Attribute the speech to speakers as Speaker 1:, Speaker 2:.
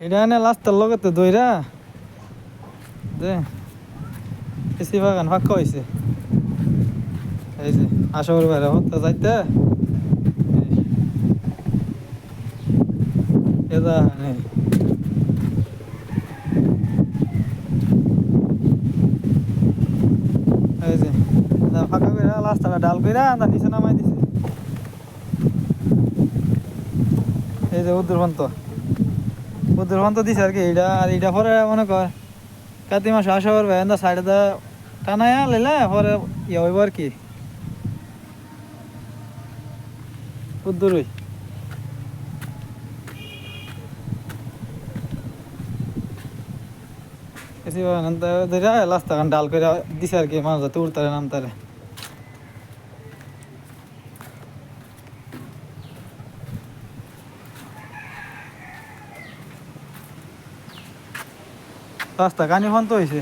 Speaker 1: এটা এনে লাস্টার লগে তো দইরা দে এসি বাগান ফাঁকা হয়েছে। এই যে আশাপুর বাইরে হতে যাইতে এটা নেই। এই যে ফাঁকা করে লাস্টারটা ডাল করে তার নিচে নামাই দিছে। এই যে উদ্দুরবন্ত দিছে আর কি। এইটা আর এইটা পরে মনে কর কাতি মাসে আসা পারবে এন্দা সাইডে দা টানায়া লাইলে পরে ইয়ে হইব আর কি উদ্দুরই এসি ধরে লাস্ট তখন ডাল করে দিছে আর কি মানুষ যাতে উড়তারে নামতারে। রাস্তা কানি ফোন তো হয়েছে।